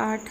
8।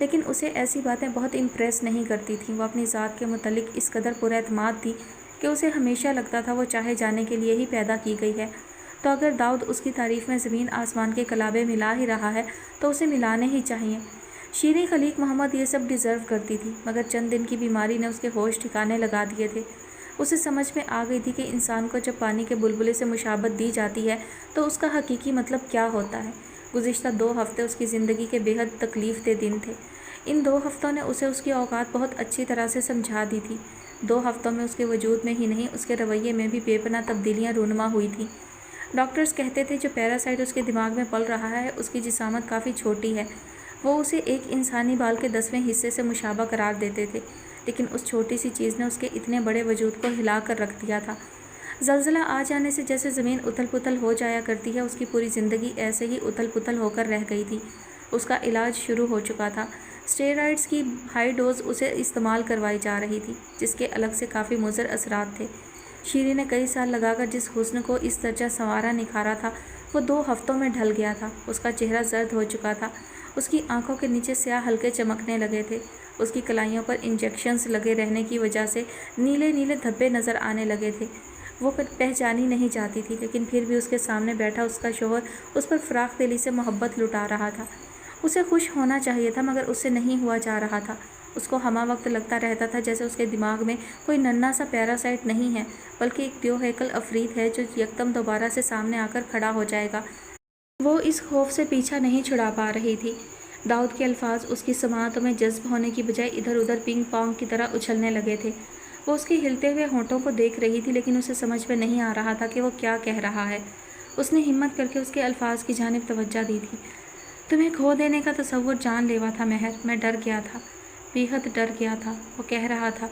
لیکن اسے ایسی باتیں بہت امپریس نہیں کرتی تھیں۔ وہ اپنی ذات کے متعلق اس قدر پراعتماد تھی کہ اسے ہمیشہ لگتا تھا وہ چاہے جانے کے لیے ہی پیدا کی گئی ہے، تو اگر داؤد اس کی تعریف میں زمین آسمان کے کلابے ملا ہی رہا ہے تو اسے ملانے ہی چاہیے۔ شیریں خلیق محمد یہ سب ڈیزرو کرتی تھی، مگر چند دن کی بیماری نے اس کے ہوش ٹھکانے لگا دیے تھے۔ اسے سمجھ میں آ گئی تھی کہ انسان کو جب پانی کے بلبلے سے مشابہت دی جاتی ہے تو اس کا حقیقی مطلب کیا ہوتا ہے۔ گزشتہ 2 ہفتے اس کی زندگی کے بے حد تکلیف دہ دن تھے۔ ان 2 ہفتوں نے اسے اس کی اوقات بہت اچھی طرح سے سمجھا دی تھی۔ 2 ہفتوں میں اس کے وجود میں ہی نہیں، اس کے رویے میں بھی بے پناہ تبدیلیاں رونما ہوئی تھیں۔ ڈاکٹرز کہتے تھے جو پیراسائٹ اس کے دماغ میں پل رہا ہے اس کی جسامت کافی چھوٹی ہے۔ وہ اسے ایک انسانی بال کے 10ویں حصے سے مشابہ قرار دیتے تھے، لیکن اس چھوٹی سی چیز نے اس کے اتنے بڑے وجود کو ہلا کر رکھ دیا تھا۔ زلزلہ آ جانے سے جیسے زمین اتھل پتھل ہو جایا کرتی ہے، اس کی پوری زندگی ایسے ہی اتھل پتھل ہو کر رہ گئی تھی۔ اس کا علاج شروع ہو چکا تھا۔ اسٹیرائڈز کی ہائی ڈوز اسے استعمال کروائی جا رہی تھی، جس کے الگ سے کافی مضر اثرات تھے۔ شیریں نے کئی سال لگا کر جس حسن کو اس درجہ سنوارا نکھارا تھا وہ 2 ہفتوں میں ڈھل گیا تھا۔ اس کا چہرہ زرد ہو چکا تھا، اس کی آنکھوں کے نیچے سیاہ حلقے چمکنے لگے تھے، اس کی کلائیوں پر انجیکشنز لگے رہنے کی وجہ سے نیلے نیلے دھبے نظر آنے لگے تھے۔ وہ پہچانی نہیں جاتی تھی، لیکن پھر بھی اس کے سامنے بیٹھا اس کا شوہر اس پر فراخ دلی سے محبت لٹا رہا تھا۔ اسے خوش ہونا چاہیے تھا، مگر اس سے نہیں ہوا جا رہا تھا۔ اس کو ہمہ وقت لگتا رہتا تھا جیسے اس کے دماغ میں کوئی ننھا سا پیراسائٹ نہیں ہے، بلکہ ایک دیو ہیکل عفریت ہے جو یکدم دوبارہ سے سامنے آ کر کھڑا ہو جائے گا۔ وہ اس خوف سے پیچھا نہیں چھڑا پا رہی تھی۔ داؤد کے الفاظ اس کی سماعتوں میں جذب ہونے کی بجائے ادھر ادھر پنگ پونگ کی طرح اچھلنے لگے تھے۔ وہ اس کے ہلتے ہوئے ہونٹوں کو دیکھ رہی تھی، لیکن اسے سمجھ میں نہیں آ رہا تھا کہ وہ کیا کہہ رہا ہے۔ اس نے ہمت کر کے اس کے الفاظ کی جانب توجہ دی تھی۔ تمہیں کھو دینے کا تصور جان لیوا تھا مہر، میں ڈر گیا تھا، بے حد ڈر گیا تھا، وہ کہہ رہا تھا۔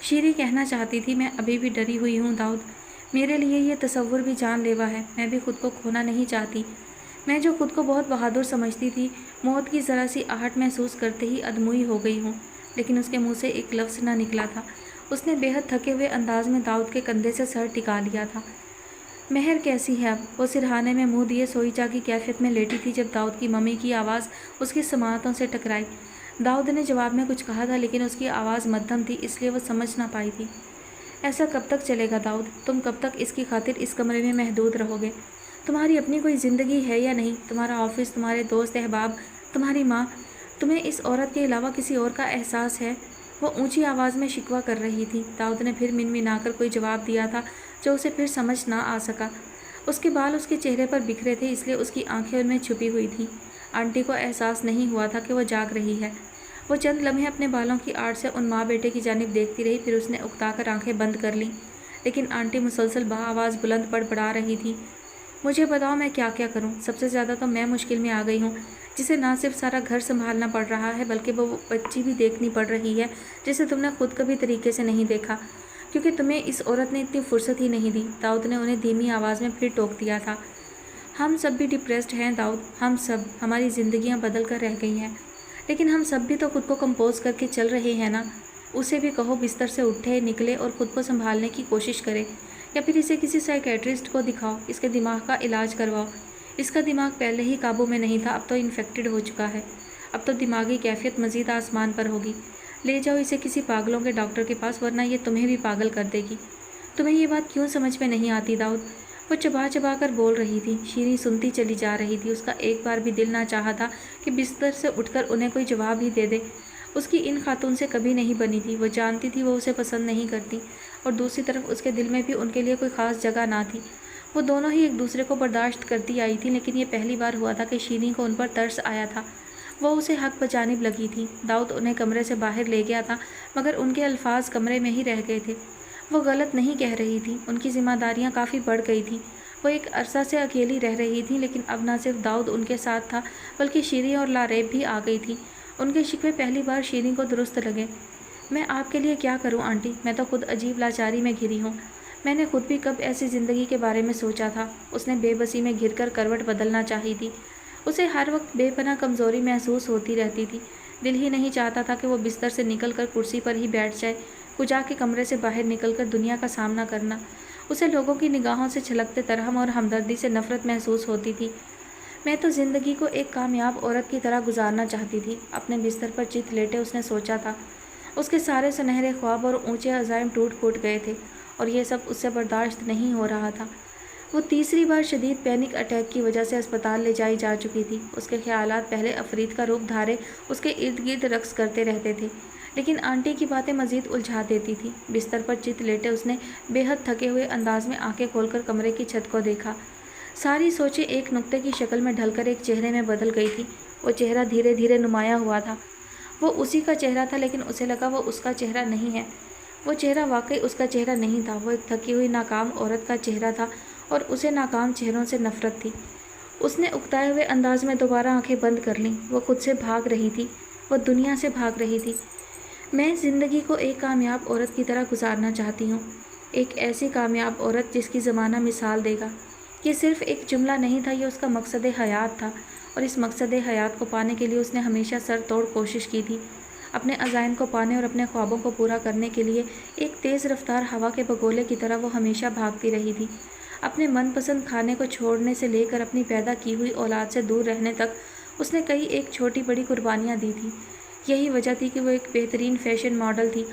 شیریں کہنا چاہتی تھی، میں ابھی بھی ڈری ہوئی ہوں داؤد، میرے لیے یہ تصور بھی جان لیوا ہے، میں بھی خود کو کھونا نہیں چاہتی۔ میں جو خود کو بہت بہادر سمجھتی تھی، موت کی ذرا سی آہٹ محسوس کرتے ہی ادموئی ہو گئی ہوں۔ لیکن اس کے منہ سے ایک لفظ نہ نکلا تھا۔ اس نے بے حد تھکے ہوئے انداز میں داؤد کے کندھے سے سر ٹکا لیا تھا۔ مہر کیسی ہے اب؟ وہ سرہانے میں منہ دیے سوئی جاگی کیفیت میں لیٹی تھی جب داؤد کی ممی کی آواز اس کی سماعتوں سے ٹکرائی۔ داؤد نے جواب میں کچھ کہا تھا، لیکن اس کی آواز مدھم تھی، اس لیے وہ سمجھ نہ پائی تھی۔ ایسا کب تک چلے گا داؤد؟ تم کب تک اس کی خاطر اس کمرے میں محدود رہو گے؟ تمہاری اپنی کوئی زندگی ہے یا نہیں؟ تمہارا آفس، تمہارے دوست احباب، تمہاری ماں، تمہیں اس عورت کے علاوہ کسی اور کا احساس ہے؟ وہ اونچی آواز میں شکوہ کر رہی تھی۔ داؤد نے پھر منمنا کر کوئی جواب دیا تھا جو اسے پھر سمجھ نہ آ سکا۔ اس کے بال اس کے چہرے پر بکھرے تھے، اس لیے اس کی آنکھیں ان میں چھپی ہوئی تھیں۔ آنٹی کو احساس نہیں ہوا تھا کہ وہ جاگ رہی ہے۔ وہ چند لمحے اپنے بالوں کی آڑ سے ان ماں بیٹے کی جانب دیکھتی رہی، پھر اس نے اکتا کر آنکھیں بند کر لیں، لیکن آنٹی مسلسل بآواز بلند بڑبڑا رہی تھی۔ مجھے بتاؤ میں کیا کیا کروں؟ سب سے زیادہ تو میں مشکل میں آ گئی ہوں، جسے نہ صرف سارا گھر سنبھالنا پڑ رہا ہے بلکہ وہ بچی بھی دیکھنی پڑ رہی ہے جسے تم نے خود کبھی طریقے سے نہیں دیکھا، کیونکہ تمہیں اس عورت نے اتنی فرصت ہی نہیں دی۔ داؤد نے انہیں دھیمی آواز میں پھر ٹوک دیا تھا۔ ہم سب بھی ڈپریسڈ ہیں داؤد، ہم سب، ہماری زندگیاں بدل کر رہ گئی ہیں، لیکن ہم سب بھی تو خود کو کمپوز کر کے چل رہے ہیں نا۔ اسے بھی کہو بستر سے اٹھے، نکلے اور خود کو سنبھالنے کی کوشش کرے، یا پھر اسے کسی سائیکیٹرسٹ کو دکھاؤ، اس کے دماغ کا علاج کرواؤ۔ اس کا دماغ پہلے ہی قابو میں نہیں تھا، اب تو انفیکٹڈ ہو چکا ہے، اب تو دماغی کیفیت مزید آسمان پر ہوگی۔ لے جاؤ اسے کسی پاگلوں کے ڈاکٹر کے پاس، ورنہ یہ تمہیں بھی پاگل کر دے گی۔ تمہیں یہ بات کیوں سمجھ میں نہیں آتی داؤد؟ وہ چبا چبا کر بول رہی تھی۔ شیریں سنتی چلی جا رہی تھی۔ اس کا ایک بار بھی دل نہ چاہا تھا کہ بستر سے اٹھ کر انہیں کوئی جواب ہی دے دے۔ اس کی ان خاتون سے کبھی نہیں بنی تھی، وہ جانتی تھی وہ اسے پسند نہیں کرتی، اور دوسری طرف اس کے دل میں بھی ان کے لیے کوئی خاص جگہ نہ تھی۔ وہ دونوں ہی ایک دوسرے کو برداشت کرتی آئی تھیں، لیکن یہ پہلی بار ہوا تھا کہ شیریں کو ان پر ترس آیا تھا۔ وہ اسے حق بجانب لگی تھی۔ داؤد انہیں کمرے سے باہر لے گیا تھا، مگر ان کے الفاظ کمرے میں ہی رہ گئے تھے۔ وہ غلط نہیں کہہ رہی تھی، ان کی ذمہ داریاں کافی بڑھ گئی تھیں۔ وہ ایک عرصہ سے اکیلی رہ رہی تھیں، لیکن اب نہ صرف داؤد ان کے ساتھ تھا بلکہ شیریں اور لاریب بھی آ گئی تھی۔ ان کے شکوے پہلی بار شیریں کو درست لگے۔ میں آپ کے لیے کیا کروں آنٹی؟ میں تو خود عجیب لاچاری میں گھری ہوں۔ میں نے خود بھی کب ایسی زندگی کے بارے میں سوچا تھا۔ اس نے بے بسی میں گر کر کروٹ بدلنا چاہی تھی۔ اسے ہر وقت بے پناہ کمزوری محسوس ہوتی رہتی تھی۔ دل ہی نہیں چاہتا تھا کہ وہ بستر سے نکل کر کرسی پر ہی بیٹھ جائے، کجا کے کمرے سے باہر نکل کر دنیا کا سامنا کرنا۔ اسے لوگوں کی نگاہوں سے چھلکتے ترہم اور ہمدردی سے نفرت محسوس ہوتی تھی۔ میں تو زندگی کو ایک کامیاب عورت کی طرح گزارنا چاہتی تھی۔ اپنے بستر پر چت لیٹے اس نے سوچا تھا۔ اس کے سارے سنہرے خواب اور اونچے عزائم ٹوٹ پھوٹ گئے تھے اور یہ سب اس سے برداشت نہیں ہو رہا تھا۔ وہ تیسری بار شدید پینک اٹیک کی وجہ سے اسپتال لے جائی جا چکی تھی۔ اس کے خیالات پہلے عفریت کا روپ دھارے اس کے ارد گرد رقص کرتے رہتے تھے، لیکن آنٹی کی باتیں مزید الجھا دیتی تھیں۔ بستر پر چت لیٹے اس نے بے حد تھکے ہوئے انداز میں آنکھیں کھول کر کمرے کی چھت کو دیکھا۔ ساری سوچیں ایک نقطے کی شکل میں ڈھل کر ایک چہرے میں بدل گئی تھی۔ وہ چہرہ دھیرے دھیرے نمایاں ہوا تھا۔ وہ اسی کا چہرہ تھا، لیکن اسے لگا وہ اس کا چہرہ نہیں ہے۔ وہ چہرہ واقعی اس کا چہرہ نہیں تھا۔ وہ ایک تھکی ہوئی ناکام عورت کا چہرہ تھا اور اسے ناکام چہروں سے نفرت تھی۔ اس نے اکتائے ہوئے انداز میں دوبارہ آنکھیں بند کر لیں۔ وہ خود سے بھاگ رہی تھی، وہ دنیا سے بھاگ رہی تھی۔ میں زندگی کو ایک کامیاب عورت کی طرح گزارنا چاہتی ہوں، ایک ایسی کامیاب عورت جس کی زمانہ مثال دے گا۔ یہ صرف ایک جملہ نہیں تھا، یہ اس کا مقصد حیات تھا، اور اس مقصد حیات کو پانے کے لیے اس نے ہمیشہ سر توڑ کوشش کی تھی۔ اپنے عزائم کو پانے اور اپنے خوابوں کو پورا کرنے کے لیے ایک تیز رفتار ہوا کے بگولے کی طرح وہ ہمیشہ بھاگتی رہی تھی۔ اپنے من پسند کھانے کو چھوڑنے سے لے کر اپنی پیدا کی ہوئی اولاد سے دور رہنے تک اس نے کئی ایک چھوٹی بڑی قربانیاں دی تھیں۔ یہی وجہ تھی کہ وہ ایک بہترین فیشن ماڈل تھی۔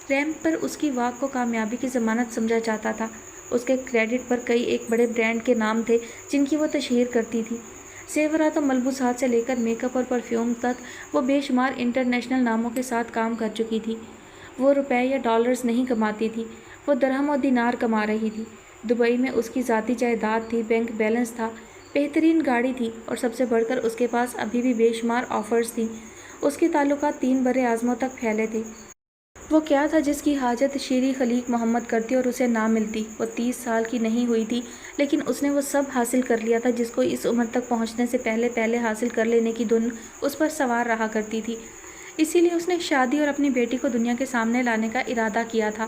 ریمپ پر اس کی واک کو کامیابی کی ضمانت سمجھا جاتا تھا۔ اس کے کریڈٹ پر کئی ایک بڑے برانڈ کے نام تھے جن کی وہ تشہیر کرتی تھی۔ زیورات و ملبوسات سے لے کر میک اپ اور پرفیوم تک وہ بے شمار انٹرنیشنل ناموں کے ساتھ کام کر چکی تھی۔ وہ روپے یا ڈالرز نہیں کماتی تھی، وہ درہم و دینار کما رہی تھی۔ دبئی میں اس کی ذاتی جائیداد تھی، بینک بیلنس تھا، بہترین گاڑی تھی، اور سب سے بڑھ کر اس کے پاس ابھی بھی بے شمار آفرز تھیں۔ اس کے تعلقات 3 بر اعظموں تک پھیلے تھے۔ وہ کیا تھا جس کی حاجت شیریں خلیق محمد کرتی اور اسے نہ ملتی؟ وہ 30 سال کی نہیں ہوئی تھی، لیکن اس نے وہ سب حاصل کر لیا تھا جس کو اس عمر تک پہنچنے سے پہلے حاصل کر لینے کی دھن اس پر سوار رہا کرتی تھی۔ اسی لیے اس نے شادی اور اپنی بیٹی کو دنیا کے سامنے لانے کا ارادہ کیا تھا۔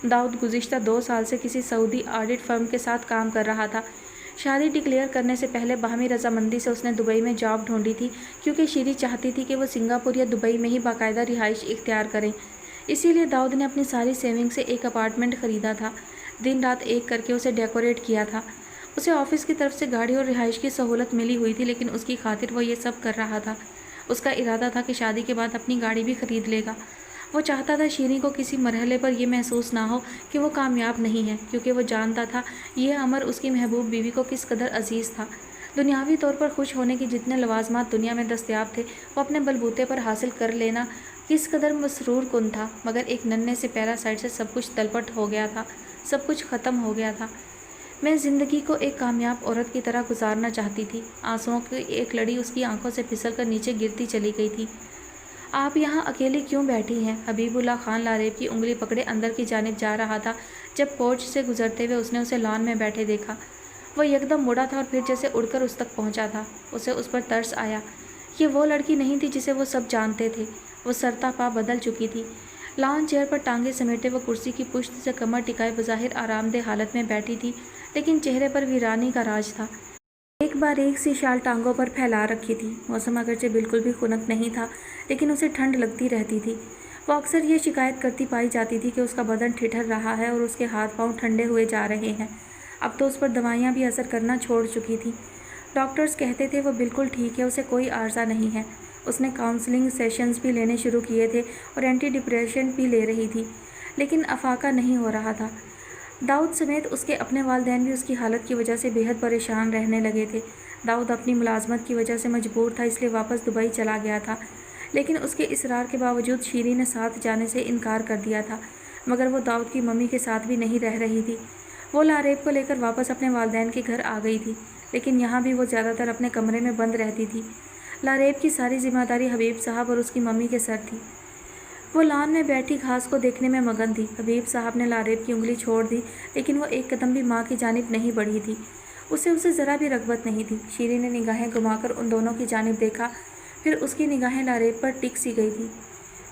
داؤد گزشتہ 2 سال سے کسی سعودی آڈٹ فرم کے ساتھ کام کر رہا تھا۔ شادی ڈکلیئر کرنے سے پہلے باہمی رضامندی سے اس نے دبئی میں جاب ڈھونڈی تھی، کیونکہ شیریں چاہتی تھی کہ وہ سنگاپور یا دبئی میں ہی باقاعدہ رہائش اختیار کریں۔ اسی لیے داؤد نے اپنی ساری سیونگ سے ایک اپارٹمنٹ خریدا تھا، دن رات ایک کر کے اسے ڈیکوریٹ کیا تھا۔ اسے آفس کی طرف سے گاڑی اور رہائش کی سہولت ملی ہوئی تھی، لیکن اس کی خاطر وہ یہ سب کر رہا تھا۔ اس کا ارادہ تھا کہ شادی کے بعد اپنی گاڑی بھی خرید لے گا۔ وہ چاہتا تھا شیریں کو کسی مرحلے پر یہ محسوس نہ ہو کہ وہ کامیاب نہیں ہے، کیونکہ وہ جانتا تھا یہ امر اس کی محبوب بیوی کو کس قدر عزیز تھا۔ دنیاوی طور پر خوش ہونے کے جتنے لوازمات دنیا میں دستیاب تھے، وہ اپنے بلبوتے پر حاصل کر لینا کس قدر مسرور کن تھا، مگر ایک ننھے سے پیراسائٹ سے سب کچھ تلپٹ ہو گیا تھا، سب کچھ ختم ہو گیا تھا۔ میں زندگی کو ایک کامیاب عورت کی طرح گزارنا چاہتی تھی۔ آنسوؤں کی ایک لڑی اس کی آنکھوں سے پھسل کر نیچے گرتی چلی گئی تھی۔ آپ یہاں اکیلی کیوں بیٹھی ہیں؟ حبیب اللہ خان لاریب کی انگلی پکڑے اندر کی جانب جا رہا تھا جب پورچ سے گزرتے ہوئے اس نے اسے لان میں بیٹھے دیکھا۔ وہ یکدم مڑا تھا اور پھر جیسے اڑ کر اس تک پہنچا تھا۔ اسے اس پر ترس آیا۔ یہ وہ لڑکی نہیں تھی جسے وہ سب جانتے تھے۔ وہ سرتا پا بدل چکی تھی۔ لان چیئر پر ٹانگیں سمیٹے وہ کرسی کی پشت سے کمر ٹکائے بظاہر آرام دہ حالت میں بیٹھی تھی، لیکن چہرے پر ویرانی کا راج تھا۔ ایک باریک سی شال ٹانگوں پر پھیلا رکھی تھی۔ موسم اگرچہ بالکل بھی خنک نہیں تھا، لیکن اسے ٹھنڈ لگتی رہتی تھی۔ وہ اکثر یہ شکایت کرتی پائی جاتی تھی کہ اس کا بدن ٹھٹر رہا ہے اور اس کے ہاتھ پاؤں ٹھنڈے ہوئے جا رہے ہیں۔ اب تو اس پر دوائیاں بھی اثر کرنا چھوڑ چکی تھیں۔ ڈاکٹرز کہتے تھے وہ بالکل ٹھیک ہے، اسے کوئی عارضہ نہیں ہے۔ اس نے کاؤنسلنگ سیشنز بھی لینے شروع کیے تھے اور اینٹی ڈپریشنٹ بھی لے رہی تھی، لیکن افاقہ نہیں ہو رہا تھا۔ داؤد سمیت اس کے اپنے والدین بھی اس کی حالت کی وجہ سے بے حد پریشان رہنے لگے تھے۔ داؤد اپنی ملازمت کی وجہ سے مجبور تھا، اس لیے واپس دبئی چلا گیا تھا، لیکن اس کے اصرار کے باوجود شیریں نے ساتھ جانے سے انکار کر دیا تھا۔ مگر وہ داؤد کی ممی کے ساتھ بھی نہیں رہ رہی تھی۔ وہ لاریب کو لے کر واپس اپنے والدین کے گھر آ گئی تھی، لیکن یہاں بھی وہ زیادہ تر اپنے کمرے میں بند رہتی تھی۔ لاریب کی ساری ذمہ داری حبیب صاحب اور اس کی ممی کے سر تھی۔ وہ لان میں بیٹھی گھاس کو دیکھنے میں مگن تھی۔ حبیب صاحب نے لاریب کی انگلی چھوڑ دی، لیکن وہ ایک قدم بھی ماں کی جانب نہیں بڑھی تھی۔ اسے ذرا بھی رغبت نہیں تھی۔ شیریں نے نگاہیں گھما کر ان دونوں کی جانب دیکھا، پھر اس کی نگاہیں لاریب پر ٹک سی گئی تھی۔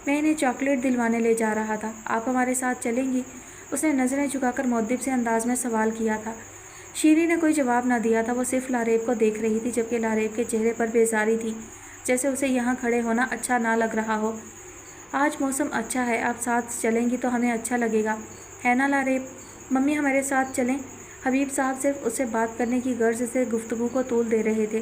میں انہیں چاکلیٹ دلوانے لے جا رہا تھا، آپ ہمارے ساتھ چلیں گی؟ اس نے نظریں جھکا کر مؤدب سے انداز میں سوال کیا تھا۔ شیریں نے کوئی جواب نہ دیا تھا، وہ صرف لاریب کو دیکھ رہی تھی، جبکہ لاریب کے چہرے پر بیزاری تھی، جیسے اسے یہاں کھڑے ہونا اچھا نہ لگ رہا ہو۔ آج موسم اچھا ہے، آپ ساتھ چلیں گی تو ہمیں اچھا لگے گا، ہے نا لاریب؟ ممی ہمارے ساتھ چلیں؟ حبیب صاحب صرف اس سے بات کرنے کی غرض سے گفتگو کو طول دے رہے تھے۔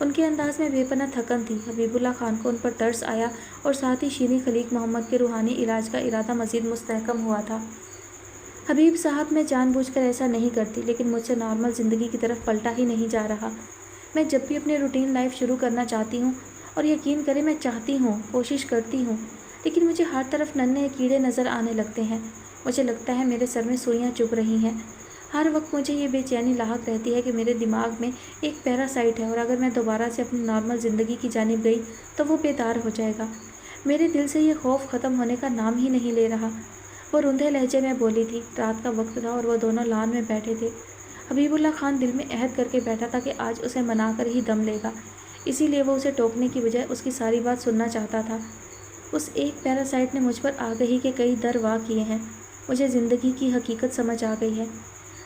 ان کے انداز میں بے پناہ تھکن تھی۔ حبیب اللہ خان کو ان پر ترس آیا اور ساتھ ہی شیریں خلیق محمد کے روحانی علاج کا ارادہ مزید مستحکم ہوا تھا۔ حبیب صاحب، میں جان بوجھ کر ایسا نہیں کرتی، لیکن مجھ سے نارمل زندگی کی طرف پلٹا ہی نہیں جا رہا۔ میں جب بھی اپنی روٹین لائف شروع کرنا چاہتی ہوں، اور یقین کریں میں چاہتی ہوں، کوشش کرتی ہوں، لیکن مجھے ہر طرف ننھے کیڑے نظر آنے لگتے ہیں۔ مجھے لگتا ہے میرے سر میں سوئیاں چبھ رہی ہیں۔ ہر وقت مجھے یہ بے چینی لاحق رہتی ہے کہ میرے دماغ میں ایک پیراسائٹ ہے، اور اگر میں دوبارہ سے اپنی نارمل زندگی کی جانب گئی تو وہ بیدار ہو جائے گا۔ میرے دل سے یہ خوف ختم ہونے کا نام ہی نہیں لے رہا۔ وہ روندھے لہجے میں بولی تھی۔ رات کا وقت تھا اور وہ دونوں لان میں بیٹھے تھے۔ حبیب اللہ خان دل میں عہد کر کے بیٹھا تھا کہ آج اسے منا کر ہی دم لے گا، اسی لیے وہ اسے ٹوکنے کی بجائے اس کی ساری بات سننا چاہتا تھا۔ اس ایک پیراسائٹ نے مجھ پر آگہی کے کئی در وا کیے ہیں۔ مجھے زندگی کی حقیقت سمجھ آ گئی ہے۔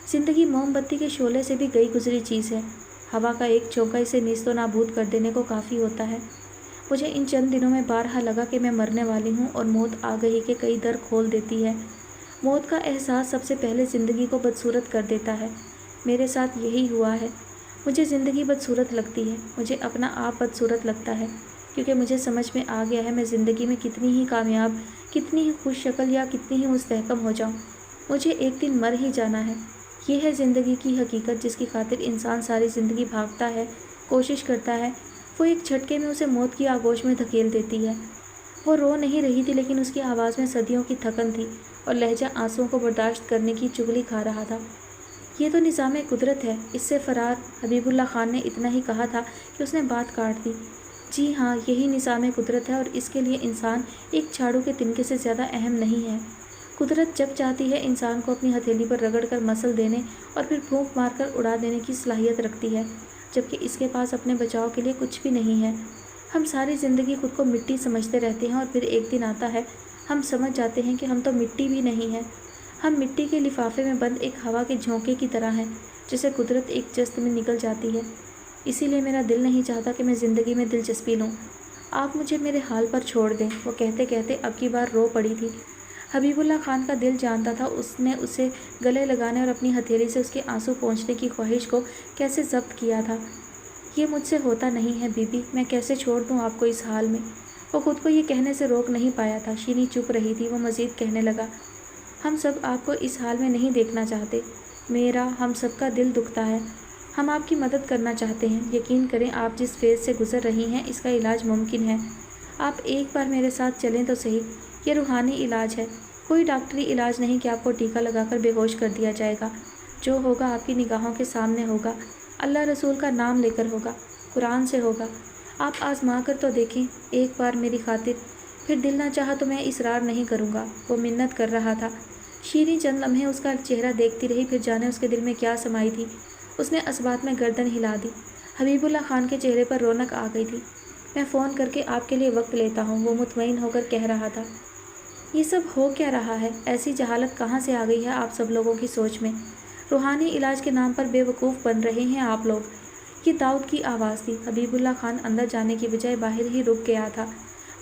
زندگی موم بتی کے شعلے سے بھی گئی گزری چیز ہے۔ ہوا کا ایک جھونکا اسے نیست و نابود کر دینے کو کافی ہوتا ہے۔ مجھے ان چند دنوں میں بارہا لگا کہ میں مرنے والی ہوں، اور موت آگہی کے کئی در کھول دیتی ہے۔ موت کا احساس سب سے پہلے زندگی کو بدصورت کر دیتا ہے۔ میرے ساتھ یہی ہوا ہے۔ مجھے زندگی بدصورت لگتی ہے، مجھے اپنا آپ بدصورت لگتا ہے، کیونکہ مجھے سمجھ میں آ گیا ہے میں زندگی میں کتنی ہی کامیاب، کتنی ہی خوش شکل یا کتنی ہی مستحکم ہو جاؤں، مجھے ایک دن مر ہی جانا ہے۔ یہ ہے زندگی کی حقیقت جس کی خاطر انسان ساری زندگی بھاگتا ہے، کوشش کرتا ہے۔ وہ ایک جھٹکے میں اسے موت کی آغوش میں دھکیل دیتی ہے۔ وہ رو نہیں رہی تھی، لیکن اس کی آواز میں صدیوں کی تھکن تھی، اور لہجہ آنسوؤں کو برداشت کرنے کی چغلی کھا رہا تھا۔ یہ تو نظام قدرت ہے، اس سے فرار۔ حبیب اللہ خان نے اتنا ہی کہا تھا کہ اس نے بات کاٹ دی۔ جی ہاں، یہی نظام قدرت ہے، اور اس کے لیے انسان ایک جھاڑو کے تنکے سے زیادہ اہم نہیں ہے۔ قدرت جب چاہتی ہے انسان کو اپنی ہتھیلی پر رگڑ کر مسل دینے اور پھر پھونک مار کر اڑا دینے کی صلاحیت رکھتی ہے، جبکہ اس کے پاس اپنے بچاؤ کے لیے کچھ بھی نہیں ہے۔ ہم ساری زندگی خود کو مٹی سمجھتے رہتے ہیں، اور پھر ایک دن آتا ہے ہم سمجھ جاتے ہیں کہ ہم تو مٹی بھی نہیں ہیں۔ ہم مٹی کے لفافے میں بند ایک ہوا کے جھونکے کی طرح ہیں، جسے قدرت ایک جست میں نگل جاتی ہے۔ اسی لیے میرا دل نہیں چاہتا کہ میں زندگی میں دلچسپی لوں۔ آپ مجھے میرے حال پر چھوڑ دیں۔ وہ کہتے کہتے اب کی بار رو پڑی تھی۔ حبیب اللہ خان کا دل جانتا تھا اس نے اسے گلے لگانے اور اپنی ہتھیلی سے اس کے آنسو پونچھنے کی خواہش کو کیسے ضبط کیا تھا۔ یہ مجھ سے ہوتا نہیں ہے بی بی، میں کیسے چھوڑ دوں آپ کو اس حال میں۔ وہ خود کو یہ کہنے سے روک نہیں پایا تھا۔ شیریں چپ رہی تھی۔ وہ مزید کہنے لگا، ہم سب آپ کو اس حال میں نہیں دیکھنا چاہتے۔ میرا، ہم سب کا دل دکھتا ہے۔ ہم آپ کی مدد کرنا چاہتے ہیں۔ یقین کریں، آپ جس فیز سے گزر رہی ہیں اس کا علاج ممکن ہے۔ آپ ایک بار میرے ساتھ چلیں تو صحیح۔ یہ روحانی علاج ہے، کوئی ڈاکٹری علاج نہیں کہ آپ کو ٹیکہ لگا کر بے ہوش کر دیا جائے گا۔ جو ہوگا آپ کی نگاہوں کے سامنے ہوگا، اللہ رسول کا نام لے کر ہوگا، قرآن سے ہوگا۔ آپ آزما کر تو دیکھیں ایک بار میری خاطر، پھر دل نہ چاہا تو میں اصرار نہیں کروں گا۔ وہ منت کر رہا تھا۔ شیریں چند لمحے اس کا چہرہ دیکھتی رہی، پھر جانے اس کے دل میں کیا سمائی تھی، اس نے اسبات میں گردن ہلا دی۔ حبیب اللہ خان کے چہرے پر رونق آ گئی تھی۔ میں فون کر کے آپ کے لیے وقت لیتا ہوں، وہ مطمئن ہو کر کہہ رہا تھا۔ یہ سب ہو کیا رہا ہے؟ ایسی جہالت کہاں سے آ گئی ہے آپ سب لوگوں کی سوچ میں؟ روحانی علاج کے نام پر بے وقوف بن رہے ہیں آپ لوگ۔ یہ داؤد کی آواز تھی۔ حبیب اللہ خان اندر جانے کی بجائے باہر ہی رک گیا تھا۔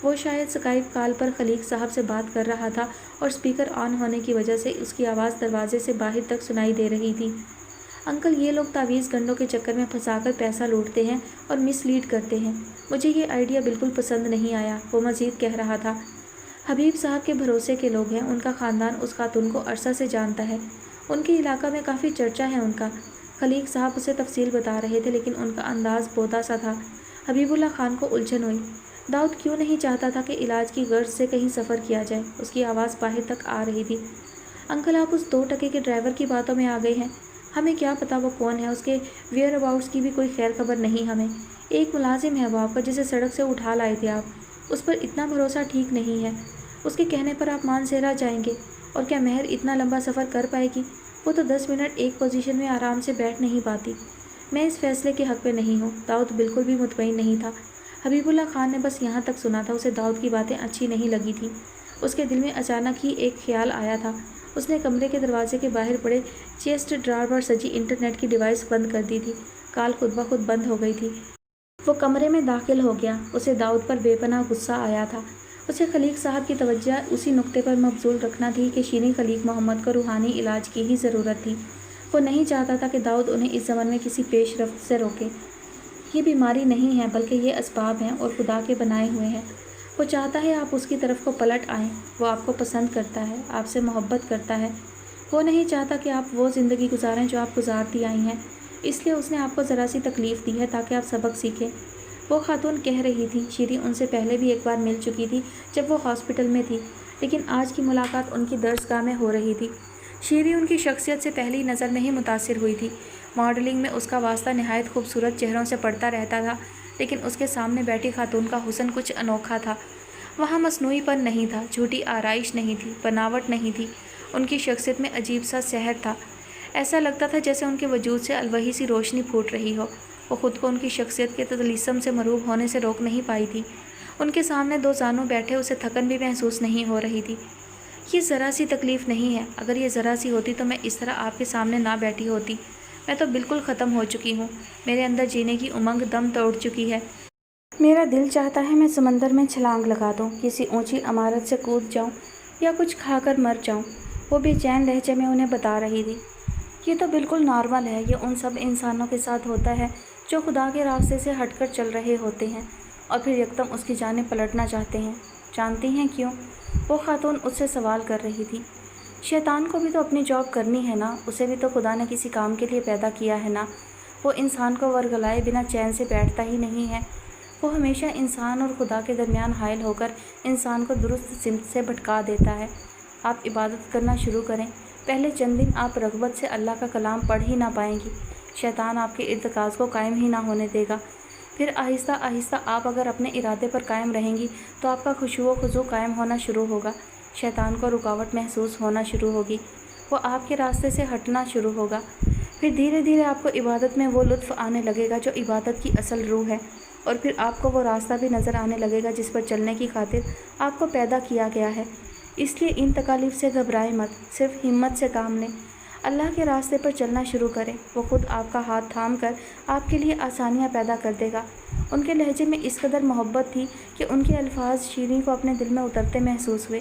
وہ شاید اسکائپ کال پر خلیق صاحب سے بات کر رہا تھا، اور اسپیکر آن ہونے کی وجہ سے اس کی آواز دروازے سے باہر تک سنائی دے رہی تھی۔ انکل، یہ لوگ تعویذ گنڈوں کے چکر میں پھنسا کر پیسہ لوٹتے ہیں اور مس لیڈ کرتے ہیں۔ مجھے یہ آئیڈیا بالکل پسند نہیں آیا، وہ مزید کہہ رہا تھا۔ حبیب صاحب کے بھروسے کے لوگ ہیں، ان کا خاندان اس خاتون کو عرصہ سے جانتا ہے، ان کے علاقہ میں کافی چرچا ہے ان کا۔ خلیق صاحب اسے تفصیل بتا رہے تھے، لیکن ان کا انداز بودا سا تھا۔ حبیب اللہ خان کو الجھن ہوئی۔ داؤد کیوں نہیں چاہتا تھا کہ علاج کی غرض سے کہیں سفر کیا جائے؟ اس کی آواز باہر تک آ رہی تھی۔ انکل، آپ اس 2 ٹکے کے ڈرائیور کی باتوں میں آ گئے ہیں۔ ہمیں کیا پتا وہ کون ہے، اس کے ویئر اباؤٹس کی بھی کوئی خیر خبر نہیں ہمیں۔ ایک ملازم ہے وہ آپ کا، جسے سڑک سے اٹھا لائے تھے آپ، اس پر اتنا بھروسہ ٹھیک نہیں ہے۔ اس کے کہنے پر آپ مانسہرہ جائیں گے؟ اور کیا مہر اتنا لمبا سفر کر پائے گی؟ وہ تو 10 منٹ ایک پوزیشن میں آرام سے بیٹھ نہیں پاتی۔ میں اس فیصلے کے حق میں نہیں ہوں۔ داؤد بالکل بھی مطمئن نہیں تھا۔ حبیب اللہ خان نے بس یہاں تک سنا تھا۔ اسے داؤد کی باتیں اچھی نہیں لگی تھیں۔ اس کے دل میں اچانک ہی ایک خیال آیا تھا۔ اس نے کمرے کے دروازے کے باہر پڑے چیسٹ ڈرار پر سجی انٹرنیٹ کی ڈیوائس بند کر دی تھی۔ کال خود بخود بند ہو گئی تھی۔ وہ کمرے میں داخل ہو گیا۔ اسے داؤد پر بے پناہ غصہ آیا تھا۔ اسے خلیق صاحب کی توجہ اسی نقطے پر مبذول رکھنا تھی کہ شیریں خلیق محمد کو روحانی علاج کی ہی ضرورت تھی۔ وہ نہیں چاہتا تھا کہ داؤد انہیں اس زمن میں کسی پیش رفت سے روکے۔ یہ بیماری نہیں ہے بلکہ یہ اسباب ہیں اور خدا کے بنائے ہوئے ہیں۔ وہ چاہتا ہے آپ اس کی طرف کو پلٹ آئیں۔ وہ آپ کو پسند کرتا ہے، آپ سے محبت کرتا ہے۔ وہ نہیں چاہتا کہ آپ وہ زندگی گزاریں جو آپ گزارتی آئی ہیں، اس لیے اس نے آپ کو ذرا سی تکلیف دی ہے تاکہ آپ سبق سیکھیں۔ وہ خاتون کہہ رہی تھی شیری ان سے پہلے بھی ایک بار مل چکی تھی جب وہ ہاسپٹل میں تھی، لیکن آج کی ملاقات ان کی درسگاہ میں ہو رہی تھی۔ شیری ان کی شخصیت سے پہلی نظر میں ہی متاثر ہوئی تھی۔ ماڈلنگ میں اس کا واسطہ نہایت خوبصورت چہروں سے پڑتا رہتا تھا، لیکن اس کے سامنے بیٹھی خاتون کا حسن کچھ انوکھا تھا۔ وہاں مصنوعی پن نہیں تھا، جھوٹی آرائش نہیں تھی، بناوٹ نہیں تھی۔ ان کی شخصیت میں عجیب سا سحر تھا۔ ایسا لگتا تھا جیسے ان کے وجود سے الوہی سی روشنی پھوٹ رہی ہو۔ وہ خود کو ان کی شخصیت کے طلسم سے مروب ہونے سے روک نہیں پائی تھی۔ ان کے سامنے دو زانو بیٹھے اسے تھکن بھی محسوس نہیں ہو رہی تھی۔ یہ ذرا سی تکلیف نہیں ہے، اگر یہ ذرا سی ہوتی تو میں اس طرح آپ کے سامنے نہ بیٹھی ہوتی۔ میں تو بالکل ختم ہو چکی ہوں، میرے اندر جینے کی امنگ دم توڑ چکی ہے۔ میرا دل چاہتا ہے میں سمندر میں چھلانگ لگا دوں، کسی اونچی عمارت سے کود جاؤں یا کچھ کھا کر مر جاؤں۔ وہ بے چین لہجے میں انہیں بتا رہی تھی، یہ تو بالکل نارمل ہے، یہ ان سب انسانوں کے ساتھ ہوتا ہے جو خدا کے راستے سے ہٹ کر چل رہے ہوتے ہیں اور پھر یکدم اس کی جانب پلٹنا چاہتے ہیں۔ جانتی ہیں کیوں؟ وہ خاتون اس سے سوال کر رہی تھی۔ شیطان کو بھی تو اپنی جاب کرنی ہے نا، اسے بھی تو خدا نے کسی کام کے لیے پیدا کیا ہے نا۔ وہ انسان کو ورگلائے بنا چین سے بیٹھتا ہی نہیں ہے۔ وہ ہمیشہ انسان اور خدا کے درمیان حائل ہو کر انسان کو درست سمت سے بھٹکا دیتا ہے۔ آپ عبادت کرنا شروع کریں، پہلے چند دن آپ رغبت سے اللہ کا کلام پڑھ ہی نہ پائیں گی، شیطان آپ کے ارتکاز کو قائم ہی نہ ہونے دے گا۔ پھر آہستہ آہستہ آپ اگر اپنے ارادے پر قائم رہیں گی تو آپ کا خشوع و خضوع قائم ہونا شروع ہوگا، شیطان کو رکاوٹ محسوس ہونا شروع ہوگی، وہ آپ کے راستے سے ہٹنا شروع ہوگا۔ پھر دھیرے دھیرے آپ کو عبادت میں وہ لطف آنے لگے گا جو عبادت کی اصل روح ہے، اور پھر آپ کو وہ راستہ بھی نظر آنے لگے گا جس پر چلنے کی خاطر آپ کو پیدا کیا گیا ہے۔ اس لیے ان تکالیف سے گھبرائیں مت، صرف ہمت سے کام لیں، اللہ کے راستے پر چلنا شروع کریں۔ وہ خود آپ کا ہاتھ تھام کر آپ کے لیے آسانیاں پیدا کر دے گا۔ ان کے لہجے میں اس قدر محبت تھی کہ ان کے الفاظ شیریں کو اپنے دل میں اترتے محسوس ہوئے۔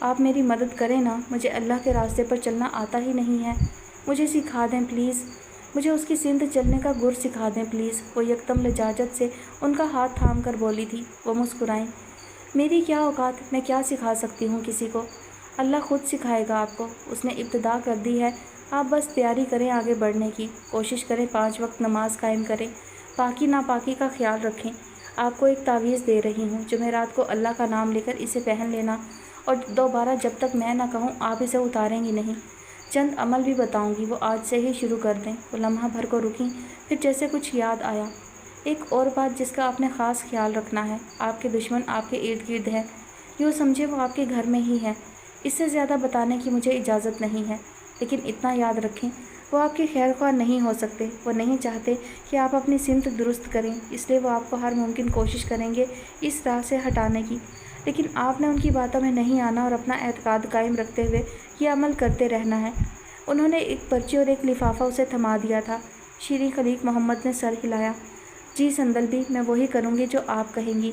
آپ میری مدد کریں نا، مجھے اللہ کے راستے پر چلنا آتا ہی نہیں ہے، مجھے سکھا دیں پلیز، مجھے اس کی سمت چلنے کا گر سکھا دیں پلیز۔ وہ یکدم لجاجت سے ان کا ہاتھ تھام کر بولی تھی۔ وہ مسکرائیں۔ میری کیا اوقات، میں کیا سکھا سکتی ہوں کسی کو، اللہ خود سکھائے گا آپ کو، اس نے ابتدا کر دی ہے، آپ بس تیاری کریں آگے بڑھنے کی، کوشش کریں 5 وقت نماز قائم کریں، پاکی ناپاکی کا خیال رکھیں۔ آپ کو ایک تعویذ دے رہی ہوں، جمعرات کو اللہ کا نام لے کر اسے پہن لینا، اور دوبارہ جب تک میں نہ کہوں آپ اسے اتاریں گی نہیں۔ چند عمل بھی بتاؤں گی، وہ آج سے ہی شروع کر دیں۔ وہ لمحہ بھر کو رکیں، پھر جیسے کچھ یاد آیا، ایک اور بات جس کا آپ نے خاص خیال رکھنا ہے، آپ کے دشمن آپ کے ارد گرد ہے، یوں سمجھے وہ آپ کے گھر میں ہی ہے، اس سے زیادہ بتانے کی مجھے اجازت نہیں ہے، لیکن اتنا یاد رکھیں وہ آپ کے خیر خواہ نہیں ہو سکتے، وہ نہیں چاہتے کہ آپ اپنی سمت درست کریں، اس لیے وہ آپ کو ہر ممکن کوشش کریں گے اس راہ سے ہٹانے کی، لیکن آپ نے ان کی باتوں میں نہیں آنا اور اپنا اعتقاد قائم رکھتے ہوئے یہ عمل کرتے رہنا ہے۔ انہوں نے ایک پرچی اور ایک لفافہ اسے تھما دیا تھا۔ شیریں خلیق محمد نے سر ہلایا۔ جی سندلبی، میں وہی کروں گی جو آپ کہیں گی۔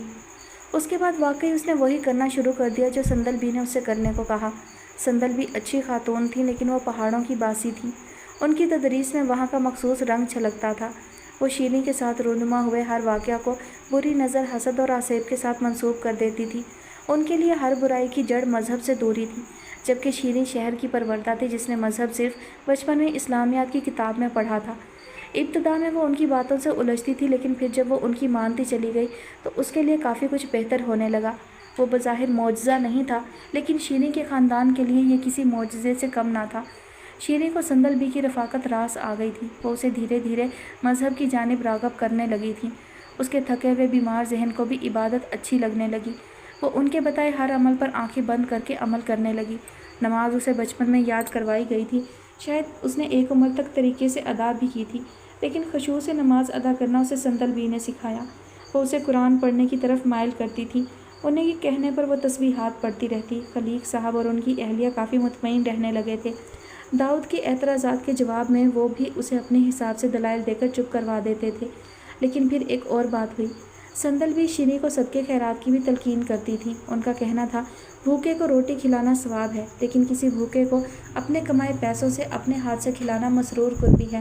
اس کے بعد واقعی اس نے وہی کرنا شروع کر دیا جو سندلبی نے اس سے کرنے کو کہا۔ سندلبی اچھی خاتون تھی، لیکن وہ پہاڑوں کی باسی تھی، ان کی تدریس میں وہاں کا مخصوص رنگ چھلکتا تھا۔ وہ شیریں کے ساتھ رونما ہوئے ہر واقعہ کو بری نظر، حسد اور آسیب کے ساتھ منسوب کر دیتی تھی۔ ان کے لیے ہر برائی کی جڑ مذہب سے دوری تھی، جبکہ شیریں شہر کی پروردہ تھی جس نے مذہب صرف بچپن میں اسلامیات کی کتاب میں پڑھا تھا۔ ابتدا میں وہ ان کی باتوں سے الجھتی تھی، لیکن پھر جب وہ ان کی مانتی چلی گئی تو اس کے لیے کافی کچھ بہتر ہونے لگا۔ وہ بظاہر معجزہ نہیں تھا، لیکن شیریں کے خاندان کے لیے یہ کسی معجزے سے کم نہ تھا۔ شیریں کو سندلبی کی رفاقت راس آ گئی تھی، وہ اسے دھیرے دھیرے مذہب کی جانب راغب کرنے لگی تھی۔ اس کے تھکے ہوئے بیمار ذہن کو بھی عبادت اچھی لگنے لگی۔ وہ ان کے بتائے ہر عمل پر آنکھیں بند کر کے عمل کرنے لگی۔ نماز اسے بچپن میں یاد کروائی گئی تھی، شاید اس نے ایک عمر تک طریقے سے ادا بھی کی تھی، لیکن خشوع سے نماز ادا کرنا اسے سندلبی نے سکھایا۔ وہ اسے قرآن پڑھنے کی طرف مائل کرتی تھی، انہیں یہ کہنے پر وہ تسبیحات پڑھتی رہتی۔ خلیق صاحب اور ان کی اہلیہ کافی مطمئن رہنے لگے تھے۔ داؤد کے اعتراضات کے جواب میں وہ بھی اسے اپنے حساب سے دلائل دے کر چپ کروا دیتے تھے، لیکن پھر ایک اور بات ہوئی۔ سندلبی شیریں کو صدقے خیرات کی بھی تلقین کرتی تھی۔ ان کا کہنا تھا بھوکے کو روٹی کھلانا ثواب ہے، لیکن کسی بھوکے کو اپنے کمائے پیسوں سے اپنے ہاتھ سے کھلانا مسرور قربی ہے۔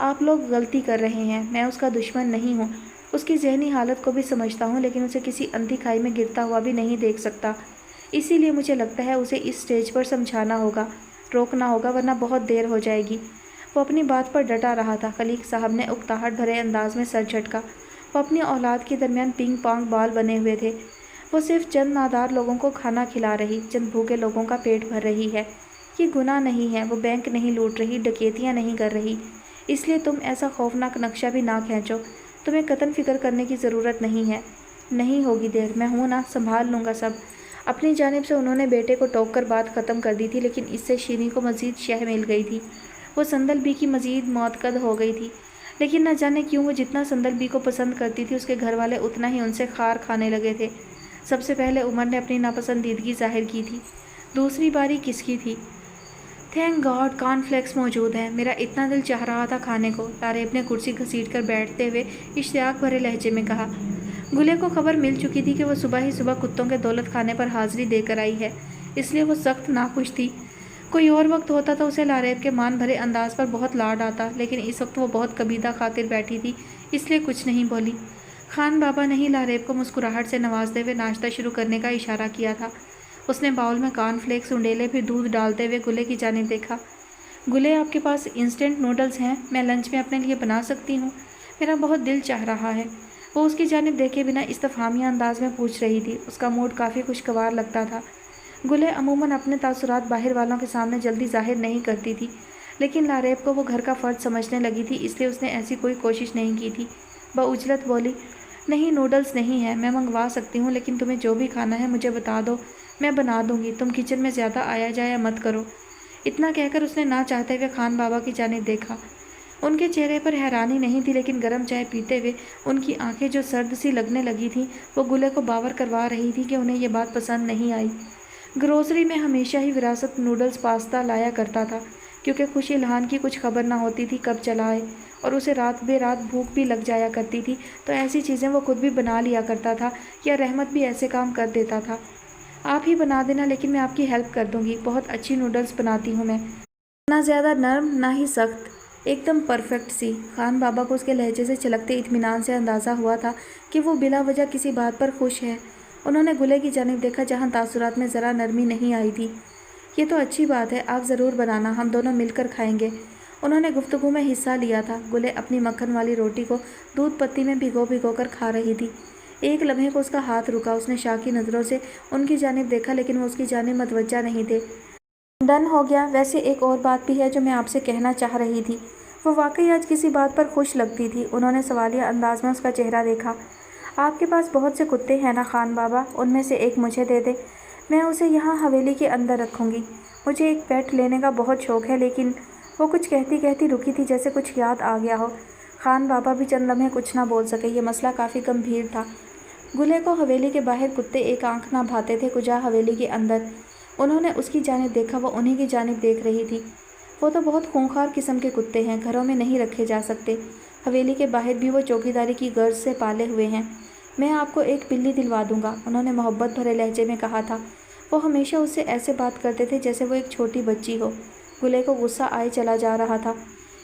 آپ لوگ غلطی کر رہے ہیں، میں اس کا دشمن نہیں ہوں، اس کی ذہنی حالت کو بھی سمجھتا ہوں، لیکن اسے کسی اندھی کھائی میں گرتا ہوا بھی نہیں دیکھ سکتا۔ اسی لیے مجھے لگتا ہے اسے اس سٹیج پر سمجھانا ہوگا، روکنا ہوگا، ورنہ بہت دیر ہو جائے گی۔ وہ اپنی بات پر ڈٹا رہا تھا۔ خلیق صاحب نے اکتاہٹ بھرے انداز میں سر جھٹکا۔ وہ اپنی اولاد کے درمیان پنگ پونگ بال بنے ہوئے تھے۔ وہ صرف چند نادار لوگوں کو کھانا کھلا رہی، چند بھوکے لوگوں کا پیٹ بھر رہی ہے۔ یہ گناہ نہیں ہے، وہ بینک نہیں لوٹ رہی، ڈکیتیاں نہیں کر رہی۔ اس لیے تم ایسا خوفناک نقشہ بھی نہ کھینچو۔ تمہیں قطعاً فکر کرنے کی ضرورت نہیں ہے۔ نہیں ہوگی دیر، میں ہوں نا، سنبھال لوں گا سب۔ اپنی جانب سے انہوں نے بیٹے کو ٹوک کر بات ختم کر دی تھی، لیکن اس سے شیریں کو مزید شہ مل گئی تھی۔ وہ سندل بی کی مزید معتقد ہو گئی تھی، لیکن نہ جانے کیوں وہ جتنا سندل بی کو پسند کرتی تھی، اس کے گھر والے اتنا ہی ان سے خار کھانے لگے تھے۔ سب سے پہلے عمر نے اپنی ناپسندیدگی ظاہر کی تھی۔ دوسری باری کس کی تھی؟ تھینک گاڈ کارن فلیکس موجود ہیں، میرا اتنا دل چاہ رہا تھا کھانے کو، لاریب نے کرسی گھسیٹ کر بیٹھتے ہوئے اشتیاق بھرے لہجے میں کہا۔ گلے کو خبر مل چکی تھی کہ وہ صبح ہی صبح کتوں کے دولت خانے پر حاضری دے کر آئی ہے، اس لیے وہ سخت ناخوش تھی۔ کوئی اور وقت ہوتا تو اسے لاریب کے مان بھرے انداز پر بہت لاڈ آتا، لیکن اس وقت وہ بہت کبیدہ خاطر بیٹھی تھی، اس لیے کچھ نہیں بولی۔ خان بابا نے ہی لاریب کو مسکراہٹ سے نوازتے ہوئے ناشتہ شروع کرنے کا اشارہ کیا تھا۔ اس نے باؤل میں کارن فلیکس انڈیلے پھر دودھ ڈالتے ہوئے گلے کی جانب دیکھا۔ گلے، آپ کے پاس انسٹنٹ نوڈلز ہیں؟ میں لنچ میں اپنے لیے بنا سکتی ہوں، میرا بہت دل چاہ رہا ہے۔ وہ اس کی جانب دیکھے بنا استفہامیہ انداز میں پوچھ رہی تھی۔ اس کا موڈ کافی خوشگوار لگتا تھا۔ گلے عموماً اپنے تاثرات باہر والوں کے سامنے جلدی ظاہر نہیں کرتی تھی، لیکن لاریب کو وہ گھر کا فرد سمجھنے لگی تھی، اس لیے اس نے ایسی کوئی کوشش نہیں کی تھی۔ بعجلت بولی، نہیں نوڈلز نہیں ہیں، میں منگوا سکتی ہوں، لیکن تمہیں جو بھی کھانا ہے مجھے بتا دو، میں بنا دوں گی، تم کچن میں زیادہ آیا جایا مت کرو۔ اتنا کہہ کر اس نے نہ چاہتے ہوئے خان بابا کی جانب دیکھا۔ ان کے چہرے پر حیرانی نہیں تھی، لیکن گرم چائے پیتے ہوئے ان کی آنکھیں جو سرد سی لگنے لگی تھیں، وہ گلے کو باور کروا رہی تھی کہ انہیں یہ بات پسند نہیں آئی۔ گروسری میں ہمیشہ ہی وراثت نوڈلز پاستا لایا کرتا تھا، کیونکہ خوش الحان کی کچھ خبر نہ ہوتی تھی کب چلا آئے، اور اسے رات بے رات بھوک بھی لگ جایا کرتی تھی، تو ایسی چیزیں وہ خود بھی بنا لیا کرتا تھا، یا رحمت بھی ایسے کام کر دیتا تھا۔ آپ ہی بنا دینا، لیکن میں آپ کی ہیلپ کر دوں گی، بہت اچھی نوڈلز بناتی ہوں میں، نہ زیادہ نرم نہ ہی سخت، ایک دم پرفیکٹ سی۔ خان بابا کو اس کے لہجے سے چھلکتے اطمینان سے اندازہ ہوا تھا کہ وہ بلا وجہ کسی بات پر خوش ہے۔ انہوں نے گلے کی جانب دیکھا، جہاں تاثرات میں ذرا نرمی نہیں آئی تھی۔ یہ تو اچھی بات ہے، آپ ضرور بنانا، ہم دونوں مل کر کھائیں گے۔ انہوں نے گفتگو میں حصہ لیا تھا۔ گلے اپنی مکھن والی روٹی کو دودھ پتی میں بھگو بھگو کر کھا رہی تھی۔ ایک لمحے کو اس کا ہاتھ رکا، اس نے شاکی نظروں سے ان کی جانب دیکھا، لیکن وہ اس کی جانب متوجہ نہیں تھے۔ ڈن ہو گیا، ویسے ایک اور بات بھی ہے جو میں آپ سے کہنا چاہ رہی تھی۔ وہ واقعی آج کسی بات پر خوش لگتی تھی۔ انہوں نے سوالیہ انداز میں اس کا چہرہ دیکھا۔ آپ کے پاس بہت سے کتے ہیں نا خان بابا، ان میں سے ایک مجھے دے دے، میں اسے یہاں حویلی کے اندر رکھوں گی۔ مجھے ایک پیٹ لینے کا بہت شوق ہے، لیکن وہ کچھ کہتی کہتی رکی تھی، جیسے کچھ یاد آ گیا ہو۔ خان بابا بھی چند لمحے کچھ نہ بول سکے، یہ مسئلہ کافی گمبھیر تھا۔ گلے کو حویلی کے باہر کتے ایک آنکھ نہ بھاتے تھے، کجا حویلی کے اندر۔ انہوں نے اس کی جانب دیکھا، وہ انہی کی جانب دیکھ رہی تھی۔ وہ تو بہت خونخوار قسم کے کتے ہیں، گھروں میں نہیں رکھے جا سکتے، حویلی کے باہر بھی وہ چوکیداری کی غرض سے پالے ہوئے ہیں۔ میں آپ کو ایک بلی دلوا دوں گا، انہوں نے محبت بھرے لہجے میں کہا تھا۔ وہ ہمیشہ اس سے ایسے بات کرتے تھے جیسے وہ ایک چھوٹی بچی ہو۔ گلے کو غصہ آئے چلا جا رہا تھا۔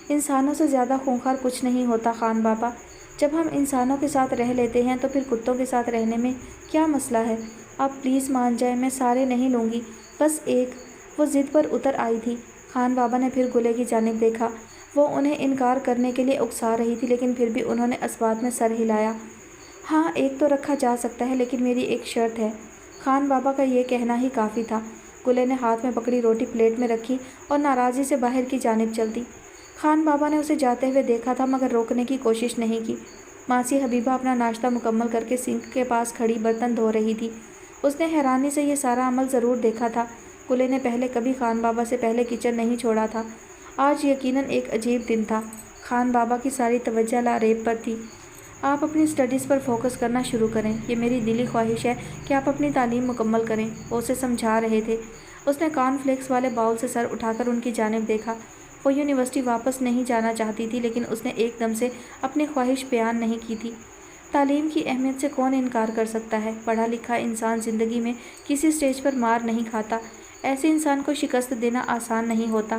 انسانوں سے زیادہ خونخوار کچھ نہیں ہوتا خان بابا، جب ہم انسانوں کے ساتھ رہ لیتے ہیں تو پھر کتوں کے ساتھ رہنے میں کیا مسئلہ ہے؟ آپ پلیز مان جائیں، میں سارے نہیں لوں گی، بس ایک۔ وہ ضد پر اتر آئی تھی۔ خان بابا نے پھر گلے کی جانب دیکھا۔ وہ انہیں انکار کرنے کے لیے اکسا رہی تھی، لیکن پھر بھی انہوں نے اسبات میں سر ہلایا۔ ہاں ایک تو رکھا جا سکتا ہے، لیکن میری ایک شرط ہے۔ خان بابا کا یہ کہنا ہی کافی تھا۔ گلے نے ہاتھ میں پکڑی روٹی پلیٹ میں رکھی اور ناراضی سے باہر کی جانب چل دی۔ خان بابا نے اسے جاتے ہوئے دیکھا تھا، مگر روکنے کی کوشش نہیں کی۔ ماسی حبیبہ اپنا ناشتہ مکمل کر کے سنک کے پاس کھڑی برتن دھو رہی تھی۔ اس نے حیرانی سے یہ سارا عمل ضرور دیکھا تھا۔ گلے نے پہلے کبھی خان بابا سے پہلے کچن نہیں چھوڑا تھا۔ آج یقیناً ایک عجیب دن تھا۔ خان بابا کی ساری توجہ لاریب پر تھی۔ آپ اپنی سٹڈیز پر فوکس کرنا شروع کریں، یہ میری دلی خواہش ہے کہ آپ اپنی تعلیم مکمل کریں، وہ اسے سمجھا رہے تھے۔ اس نے کارن فلیکس والے باؤل سے سر اٹھا کر ان کی جانب دیکھا۔ وہ یونیورسٹی واپس نہیں جانا چاہتی تھی، لیکن اس نے ایک دم سے اپنی خواہش بیان نہیں کی تھی۔ تعلیم کی اہمیت سے کون انکار کر سکتا ہے؟ پڑھا لکھا انسان زندگی میں کسی سٹیج پر مار نہیں کھاتا، ایسے انسان کو شکست دینا آسان نہیں ہوتا۔